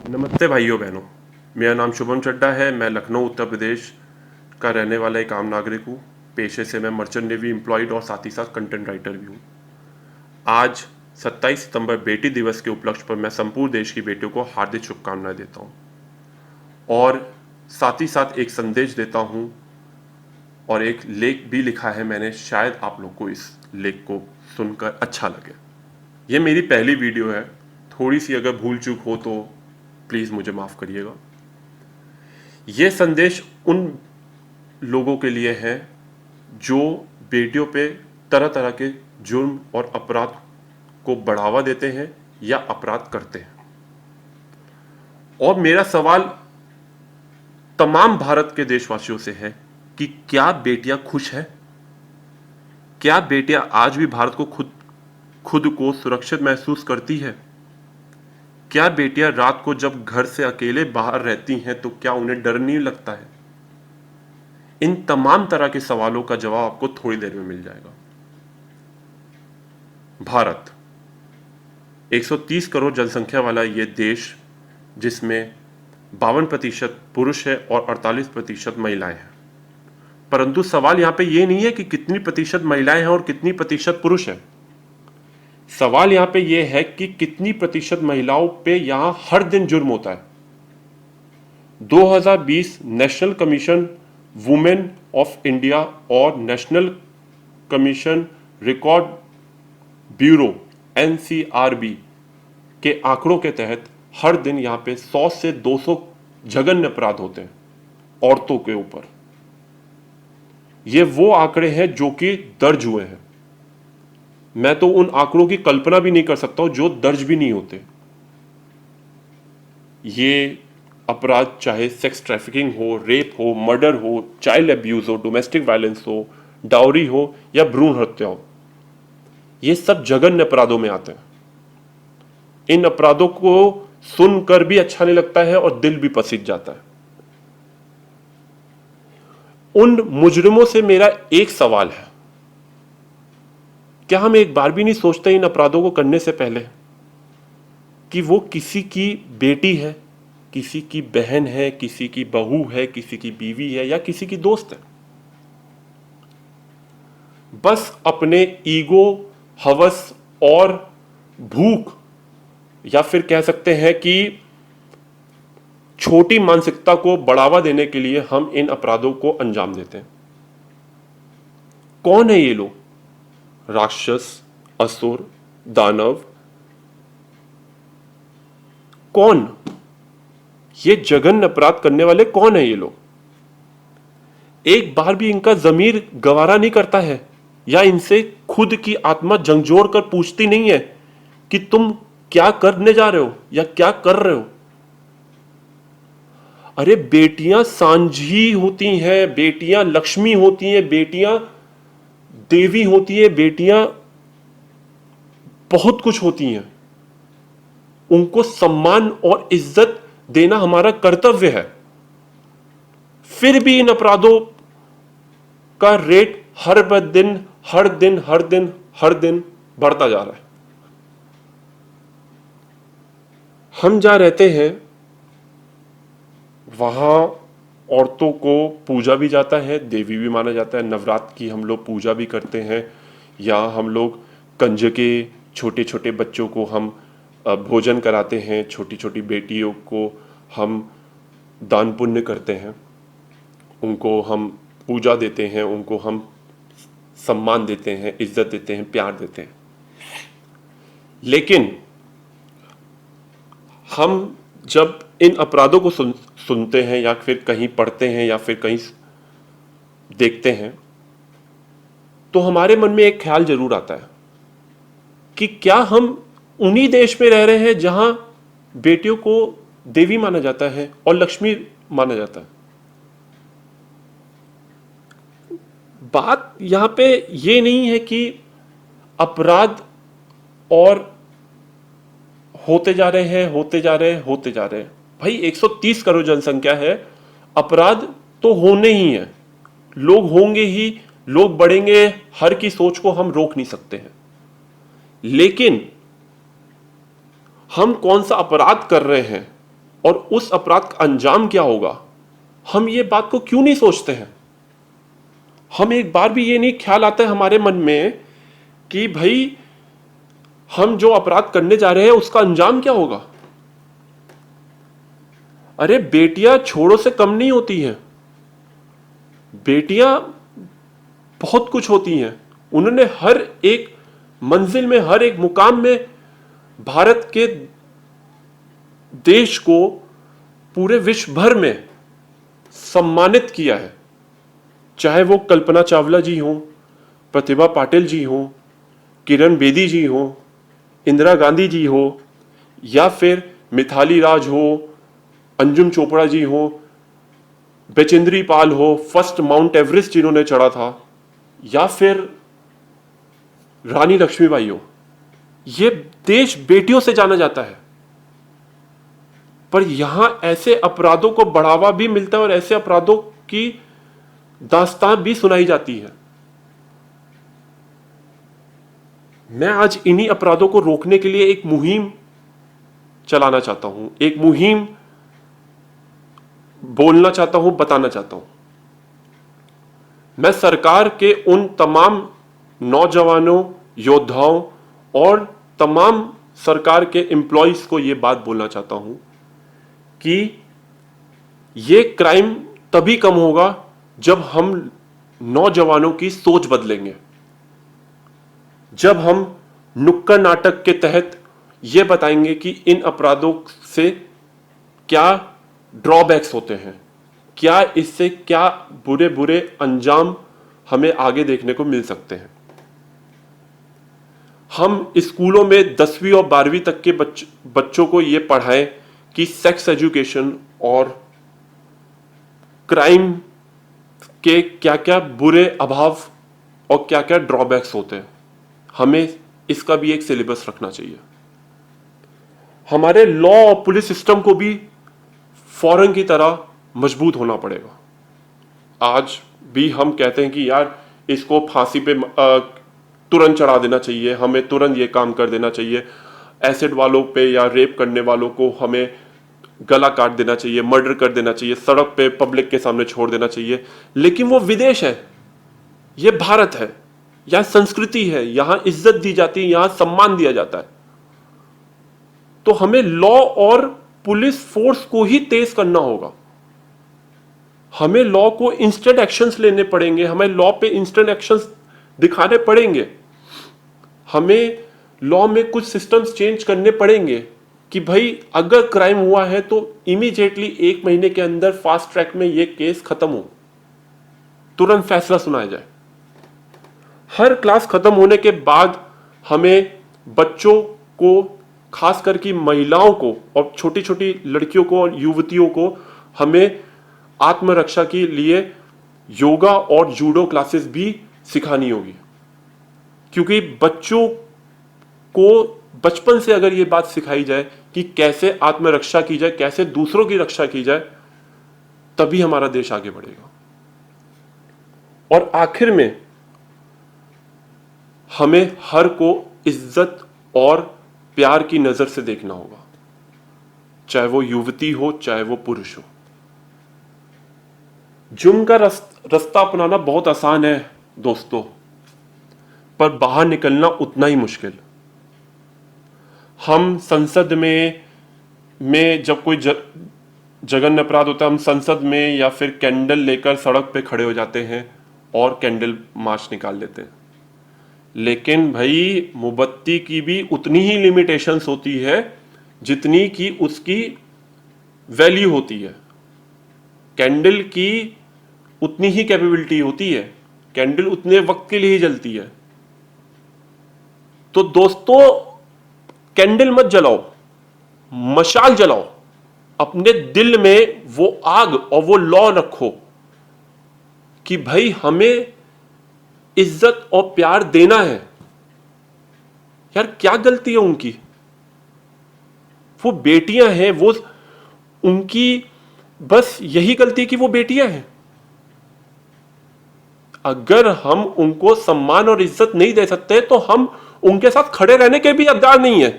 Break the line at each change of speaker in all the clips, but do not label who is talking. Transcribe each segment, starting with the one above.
नमस्ते भाइयों बहनों। मेरा नाम शुभम चड्ढा है। मैं लखनऊ उत्तर प्रदेश का रहने वाला एक आम नागरिक हूँ। पेशे से मैं मर्चेंट नेवी एम्प्लॉयड और साथ ही साथ कंटेंट राइटर भी हूँ। आज 27 सितंबर बेटी दिवस के उपलक्ष्य पर मैं संपूर्ण देश की बेटियों को हार्दिक शुभकामनाएं देता हूँ और साथ ही साथ एक संदेश देता हूँ और एक लेख भी लिखा है मैंने। शायद आप लोग को इस लेख को सुनकर अच्छा लगे। ये मेरी पहली वीडियो है। थोड़ी सी अगर भूल चूक हो तो प्लीज़ मुझे माफ़ करिएगा। ये संदेश उन लोगों के लिए है जो बेटियों पे तरह तरह के जुर्म और अपराध को बढ़ावा देते हैं या अपराध करते हैं। और मेरा सवाल तमाम भारत के देशवासियों से है कि क्या बेटियां खुश हैं? क्या बेटियां आज भी भारत को खुद को सुरक्षित महसूस करती है? क्या बेटियां रात को जब घर से अकेले बाहर रहती हैं तो क्या उन्हें डर नहीं लगता है? इन तमाम तरह के सवालों का जवाब आपको थोड़ी देर में मिल जाएगा। भारत 130 करोड़ जनसंख्या वाला यह देश, जिसमें 52% पुरुष है और 48% महिलाएं हैं। परंतु सवाल यहां पे यह नहीं है कि कितनी प्रतिशत महिलाएं हैं और कितनी प्रतिशत पुरुष हैं। सवाल यहां पे यह है कि कितनी प्रतिशत महिलाओं पे यहां हर दिन जुर्म होता है। 2020 national commission women of India और national commission record bureau NCRB के आंकड़ों के तहत हर दिन यहां पे 100 से 200 जघन्य अपराध होते हैं औरतों के ऊपर। ये वो आंकड़े हैं जो कि दर्ज हुए हैं। मैं तो उन आंकड़ों की कल्पना भी नहीं कर सकता हूं जो दर्ज भी नहीं होते। ये अपराध चाहे सेक्स ट्रैफिकिंग हो, रेप हो, मर्डर हो, चाइल्ड अब्यूज हो, डोमेस्टिक वायलेंस हो, डाउरी हो या भ्रूण हत्या हो, ये सब जघन्य अपराधों में आते हैं। इन अपराधों को सुनकर भी अच्छा नहीं लगता है और दिल भी पसीज जाता है। उन मुजरिमों से मेरा एक सवाल है, क्या हम एक बार भी नहीं सोचते इन अपराधों को करने से पहले कि वो किसी की बेटी है, किसी की बहन है, किसी की बहू है, किसी की बीवी है या किसी की दोस्त है? बस अपने ईगो, हवस और भूख, या फिर कह सकते हैं कि छोटी मानसिकता को बढ़ावा देने के लिए हम इन अपराधों को अंजाम देते हैं। कौन है ये लोग? राक्षस, असुर, दानव? कौन? ये जघन्य अपराध करने वाले कौन है ये लोग? एक बार भी इनका जमीर गवारा नहीं करता है या इनसे खुद की आत्मा झंझोड़ कर पूछती नहीं है कि तुम क्या करने जा रहे हो या क्या कर रहे हो? अरे बेटियां सांझी होती हैं, बेटियां लक्ष्मी होती हैं, बेटियां देवी होती है, बेटियां बहुत कुछ होती हैं। उनको सम्मान और इज्जत देना हमारा कर्तव्य है। फिर भी इन अपराधों का रेट हर दिन हर दिन हर दिन हर दिन बढ़ता जा रहा है। हम जहां रहते हैं वहां औरतों को पूजा भी जाता है, देवी भी माना जाता है। नवरात्र की हम लोग पूजा भी करते हैं, या हम लोग कंजके छोटे छोटे बच्चों को हम भोजन कराते हैं, छोटी छोटी बेटियों को हम दान पुण्य करते हैं, उनको हम पूजा देते हैं, उनको हम सम्मान देते हैं, इज्जत देते हैं, प्यार देते हैं। लेकिन हम जब इन अपराधों को सुनते हैं या फिर कहीं पढ़ते हैं या फिर कहीं देखते हैं तो हमारे मन में एक ख्याल जरूर आता है कि क्या हम उन्हीं देश में रह रहे हैं जहां बेटियों को देवी माना जाता है और लक्ष्मी माना जाता है? बात यहां पे ये नहीं है कि अपराध और होते जा रहे हैं, होते जा रहे हैं, होते जा रहे हैं। भाई 130 करोड़ जनसंख्या है, अपराध तो होने ही है, लोग होंगे ही, लोग बढ़ेंगे, हर की सोच को हम रोक नहीं सकते हैं। लेकिन हम कौन सा अपराध कर रहे हैं और उस अपराध का अंजाम क्या होगा, हम ये बात को क्यों नहीं सोचते हैं? हम एक बार भी ये नहीं ख्याल आता है हमारे मन में कि भाई हम जो अपराध करने जा रहे हैं उसका अंजाम क्या होगा? अरे बेटियां छोरों से कम नहीं होती हैं, बेटियां बहुत कुछ होती हैं। उन्होंने हर एक मंजिल में, हर एक मुकाम में भारत के देश को पूरे विश्व भर में सम्मानित किया है। चाहे वो कल्पना चावला जी हो, प्रतिभा पाटिल जी हो, किरण बेदी जी हो, इंदिरा गांधी जी हो, या फिर मिताली राज हो, अंजुम चोपड़ा जी हो, बचेंद्री पाल हो, फर्स्ट माउंट एवरेस्ट जिन्होंने चढ़ा था, या फिर रानी लक्ष्मीबाई हो। ये देश बेटियों से जाना जाता है, पर यहां ऐसे अपराधों को बढ़ावा भी मिलता है और ऐसे अपराधों की दास्तान भी सुनाई जाती है। मैं आज इन्हीं अपराधों को रोकने के लिए एक मुहिम चलाना चाहता हूं, एक मुहिम बोलना चाहता हूं, बताना चाहता हूं। मैं सरकार के उन तमाम नौजवानों, योद्धाओं और तमाम सरकार के एम्प्लॉइज को यह बात बोलना चाहता हूं कि यह क्राइम तभी कम होगा जब हम नौजवानों की सोच बदलेंगे, जब हम नुक्कड़ नाटक के तहत यह बताएंगे कि इन अपराधों से क्या ड्रॉबैक्स होते हैं, क्या इससे क्या बुरे बुरे अंजाम हमें आगे देखने को मिल सकते हैं। हम स्कूलों में 10वीं और 12वीं तक के बच्चों को यह पढ़ाएं कि सेक्स एजुकेशन और क्राइम के क्या क्या बुरे अभाव और क्या क्या ड्रॉबैक्स होते हैं। हमें इसका भी एक सिलेबस रखना चाहिए। हमारे लॉ और पुलिस सिस्टम को भी फौरन की तरह मजबूत होना पड़ेगा। आज भी हम कहते हैं कि यार इसको फांसी पे तुरंत चढ़ा देना चाहिए, हमें तुरंत ये काम कर देना चाहिए, एसिड वालों पे या रेप करने वालों को हमें गला काट देना चाहिए, मर्डर कर देना चाहिए, सड़क पे पब्लिक के सामने छोड़ देना चाहिए। लेकिन वो विदेश है, ये भारत है, यहां संस्कृति है, यहां इज्जत दी जाती है, यहां सम्मान दिया जाता है। तो हमें लॉ और पुलिस फोर्स को ही तेज करना होगा। हमें लॉ को इंस्टेंट एक्शंस लेने पड़ेंगे, हमें लॉ पे इंस्टेंट एक्शंस दिखाने पड़ेंगे, हमें लॉ में कुछ सिस्टम्स चेंज करने पड़ेंगे कि भाई अगर क्राइम हुआ है तो इमीडिएटली 1 महीने के अंदर फास्ट ट्रैक में यह केस खत्म हो, तुरंत फैसला सुनाया जाए। हर क्लास खत्म होने के बाद हमें बच्चों को, खास करके महिलाओं को और छोटी छोटी लड़कियों को और युवतियों को हमें आत्मरक्षा के लिए योगा और जूडो क्लासेस भी सिखानी होगी। क्योंकि बच्चों को बचपन से अगर ये बात सिखाई जाए कि कैसे आत्मरक्षा की जाए, कैसे दूसरों की रक्षा की जाए, तभी हमारा देश आगे बढ़ेगा। और आखिर में हमें हर को इज्जत और प्यार की नजर से देखना होगा, चाहे वो युवती हो, चाहे वो पुरुष हो। जुर्म का रास्ता अपनाना बहुत आसान है दोस्तों, पर बाहर निकलना उतना ही मुश्किल। हम संसद में जब कोई जघन्य अपराध होता है, हम संसद में या फिर कैंडल लेकर सड़क पे खड़े हो जाते हैं और कैंडल मार्च निकाल लेते हैं। लेकिन भाई मोमबत्ती की भी उतनी ही लिमिटेशंस होती है जितनी की उसकी वैल्यू होती है। कैंडल की उतनी ही कैपेबिलिटी होती है, कैंडल उतने वक्त के लिए ही जलती है। तो दोस्तों कैंडल मत जलाओ, मशाल जलाओ। अपने दिल में वो आग और वो लौ रखो कि भाई हमें इज्जत और प्यार देना है। यार क्या गलती है उनकी? वो बेटियां हैं, वो उनकी बस यही गलती है कि वो बेटियां हैं। अगर हम उनको सम्मान और इज्जत नहीं दे सकते तो हम उनके साथ खड़े रहने के भी हकदार नहीं है।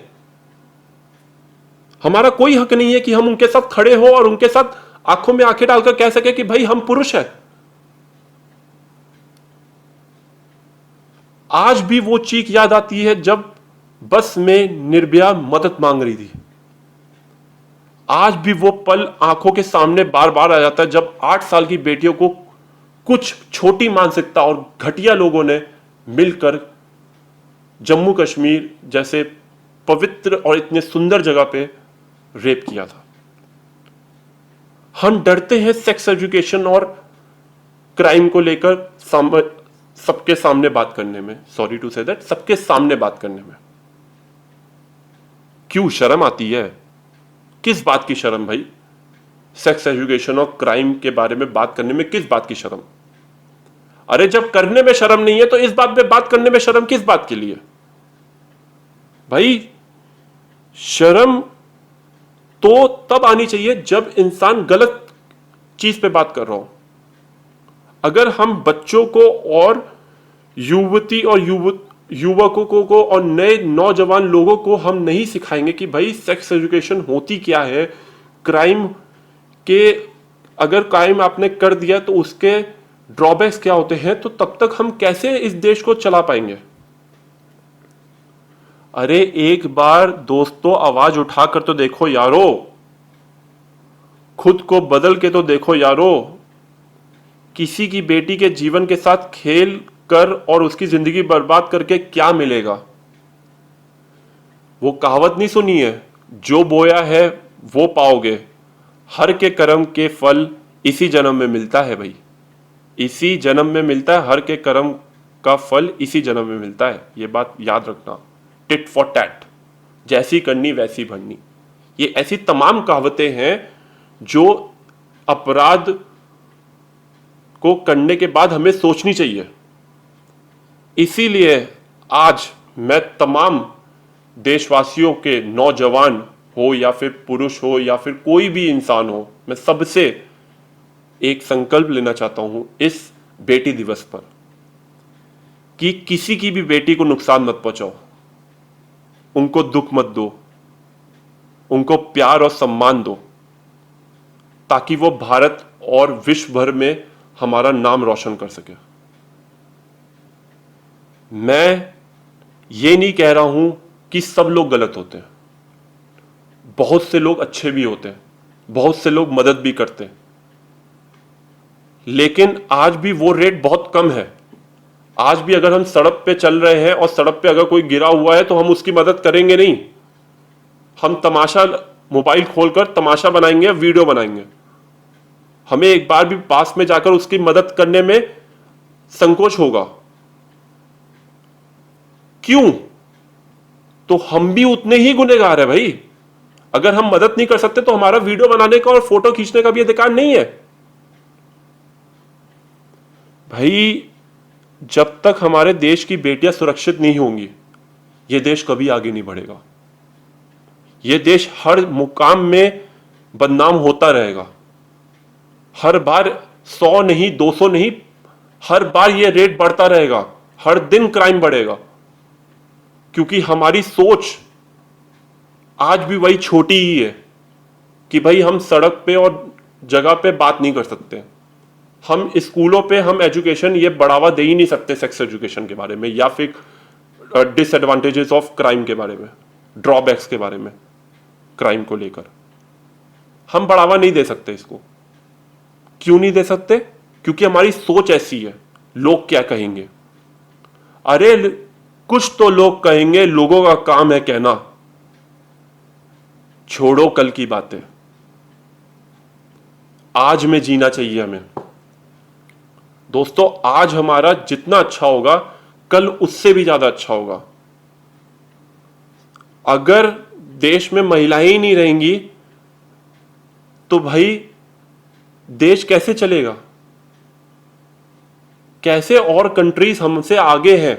हमारा कोई हक नहीं है कि हम उनके साथ खड़े हो और उनके साथ आंखों में आंखें डालकर कह सके कि भाई हम पुरुष हैं। आज भी वो चीख याद आती है जब बस में निर्भया मदद मांग रही थी। आज भी वो पल आंखों के सामने बार बार आ जाता है जब 8 साल की बेटियों को कुछ छोटी मानसिकता और घटिया लोगों ने मिलकर जम्मू कश्मीर जैसे पवित्र और इतने सुंदर जगह पे रेप किया था। हम डरते हैं सेक्स एजुकेशन और क्राइम को लेकर सबके सामने बात करने में। सॉरी टू से दैट, सबके सामने बात करने में क्यों शर्म आती है? किस बात की शर्म भाई? सेक्स एजुकेशन और क्राइम के बारे में बात करने में किस बात की शर्म? अरे जब करने में शर्म नहीं है तो इस बात पे बात करने में शर्म किस बात के लिए भाई? शर्म तो तब आनी चाहिए जब इंसान गलत चीज पे बात कर रहा हो। अगर हम बच्चों को और युवती और युवकों को और नए नौजवान लोगों को हम नहीं सिखाएंगे कि भाई सेक्स एजुकेशन होती क्या है, क्राइम के अगर क्राइम आपने कर दिया तो उसके ड्रॉबैक्स क्या होते हैं, तो तब तक हम कैसे इस देश को चला पाएंगे? अरे एक बार दोस्तों आवाज उठाकर तो देखो यारो, खुद को बदल के तो देखो यारो। किसी की बेटी के जीवन के साथ खेल कर और उसकी जिंदगी बर्बाद करके क्या मिलेगा? वो कहावत नहीं सुनी है, जो बोया है वो पाओगे, हर के कर्म के फल इसी जन्म में मिलता है भाई, इसी जन्म में मिलता है, हर के कर्म का फल इसी जन्म में मिलता है। ये बात याद रखना। टिट फॉर टैट, जैसी करनी वैसी भरनी, ये ऐसी तमाम कहावतें हैं जो अपराध को करने के बाद हमें सोचनी चाहिए। इसीलिए आज मैं तमाम देशवासियों के, नौजवान हो या फिर पुरुष हो या फिर कोई भी इंसान हो, मैं सबसे एक संकल्प लेना चाहता हूं इस बेटी दिवस पर कि किसी की भी बेटी को नुकसान मत पहुंचाओ, उनको दुख मत दो, उनको प्यार और सम्मान दो, ताकि वो भारत और विश्व भर में हमारा नाम रोशन कर सके। मैं ये नहीं कह रहा हूं कि सब लोग गलत होते हैं, बहुत से लोग अच्छे भी होते हैं, बहुत से लोग मदद भी करते हैं, लेकिन आज भी वो रेट बहुत कम है। आज भी अगर हम सड़क पे चल रहे हैं और सड़क पे अगर कोई गिरा हुआ है तो हम उसकी मदद करेंगे नहीं, हम तमाशा मोबाइल खोलकर तमाशा बनाएंगे, वीडियो बनाएंगे। हमें एक बार भी पास में जाकर उसकी मदद करने में संकोच होगा। क्यों? तो हम भी उतने ही गुनहगार है भाई। अगर हम मदद नहीं कर सकते तो हमारा वीडियो बनाने का और फोटो खींचने का भी अधिकार नहीं है भाई। जब तक हमारे देश की बेटियां सुरक्षित नहीं होंगी, यह देश कभी आगे नहीं बढ़ेगा। यह देश हर मुकाम में बदनाम होता रहेगा। हर बार 100 नहीं, 200 नहीं, हर बार यह रेट बढ़ता रहेगा, हर दिन क्राइम बढ़ेगा, क्योंकि हमारी सोच आज भी वही छोटी ही है कि भाई हम सड़क पे और जगह पे बात नहीं कर सकते। हम स्कूलों पे हम एजुकेशन ये बढ़ावा दे ही नहीं सकते सेक्स एजुकेशन के बारे में, या फिर डिसएडवांटेजेस ऑफ क्राइम के बारे में, ड्रॉबैक्स के बारे में, क्राइम को लेकर हम बढ़ावा नहीं दे सकते इसको। क्यों नहीं दे सकते? क्योंकि हमारी सोच ऐसी है। लोग क्या कहेंगे? अरे कुछ तो लोग कहेंगे, लोगों का काम है कहना, छोड़ो कल की बातें, आज में जीना चाहिए हमें। दोस्तों, आज हमारा जितना अच्छा होगा कल उससे भी ज्यादा अच्छा होगा। अगर देश में महिलाएं ही नहीं रहेंगी तो भाई देश कैसे चलेगा? कैसे और कंट्रीज हमसे आगे हैं,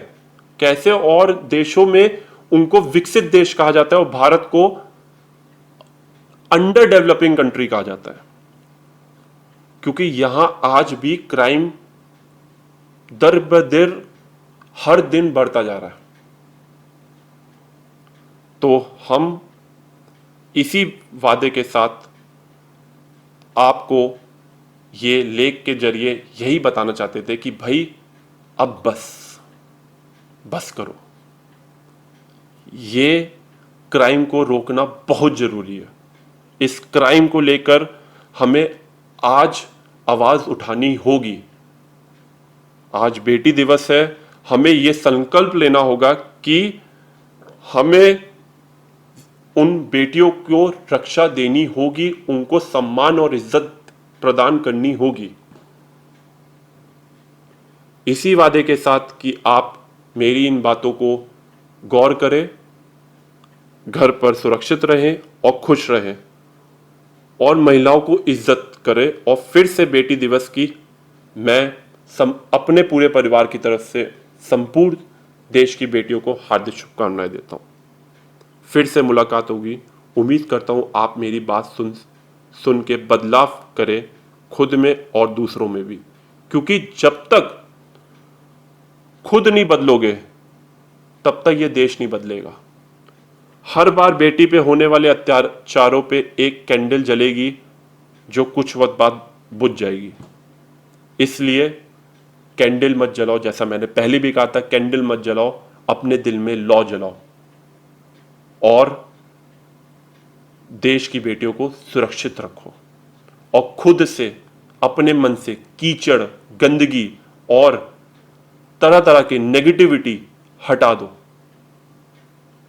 कैसे और देशों में उनको विकसित देश कहा जाता है और भारत को अंडर डेवलपिंग कंट्री कहा जाता है, क्योंकि यहां आज भी क्राइम दर बदर हर दिन बढ़ता जा रहा है। तो हम इसी वादे के साथ आपको ये लेख के जरिए यही बताना चाहते थे कि भाई अब बस करो। ये क्राइम को रोकना बहुत जरूरी है। इस क्राइम को लेकर हमें आज आवाज उठानी होगी। आज बेटी दिवस है, हमें यह संकल्प लेना होगा कि हमें उन बेटियों को रक्षा देनी होगी, उनको सम्मान और इज्जत प्रदान करनी होगी। इसी वादे के साथ कि आप मेरी इन बातों को गौर करें, घर पर सुरक्षित रहें और खुश रहें और महिलाओं को इज्जत करें। और फिर से बेटी दिवस की मैं अपने पूरे परिवार की तरफ से संपूर्ण देश की बेटियों को हार्दिक शुभकामनाएं देता हूं। फिर से मुलाकात होगी। उम्मीद करता हूं आप मेरी बात सुन के बदलाव करें, खुद में और दूसरों में भी, क्योंकि जब तक खुद नहीं बदलोगे तब तक ये देश नहीं बदलेगा। हर बार बेटी पे होने वाले अत्याचारों पे एक कैंडल जलेगी जो कुछ वक्त बाद बुझ जाएगी। इसलिए कैंडल मत जलाओ, जैसा मैंने पहले भी कहा था, कैंडल मत जलाओ, अपने दिल में लौ जलाओ और देश की बेटियों को सुरक्षित रखो और खुद से, अपने मन से कीचड़, गंदगी और तरह तरह की नेगेटिविटी हटा दो।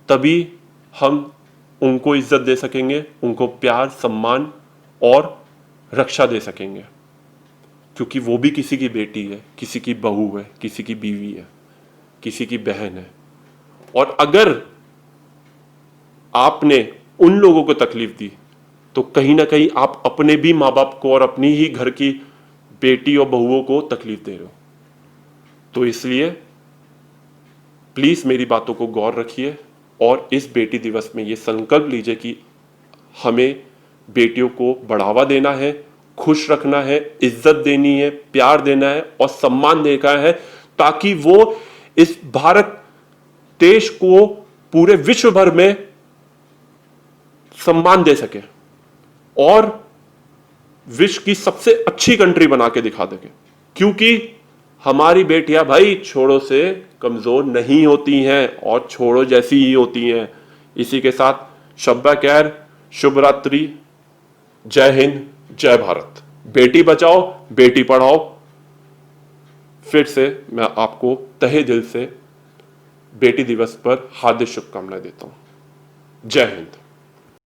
तभी हम उनको इज्जत दे सकेंगे, उनको प्यार, सम्मान और रक्षा दे सकेंगे, क्योंकि वो भी किसी की बेटी है, किसी की बहू है, किसी की बीवी है, किसी की बहन है। और अगर आपने उन लोगों को तकलीफ दी तो कहीं ना कहीं आप अपने भी माँ बाप को और अपनी ही घर की बेटी और बहुओं को तकलीफ दे रहे हो। तो इसलिए प्लीज मेरी बातों को गौर रखिए और इस बेटी दिवस में ये संकल्प लीजिए कि हमें बेटियों को बढ़ावा देना है, खुश रखना है, इज्जत देनी है, प्यार देना है और सम्मान देना है, ताकि वो इस भारत देश को पूरे विश्व भर में सम्मान दे सके और विश्व की सबसे अच्छी कंट्री बना के दिखा सके। क्योंकि हमारी बेटियां भाई छोड़ों से कमजोर नहीं होती हैं और छोड़ों जैसी ही होती हैं। इसी के साथ शब्बा खैर, शुभ रात्रि, जय हिंद, जय भारत। बेटी बचाओ, बेटी पढ़ाओ। फिर से मैं आपको तहे दिल से बेटी दिवस पर हार्दिक शुभकामनाएं देता हूं। जय हिंद।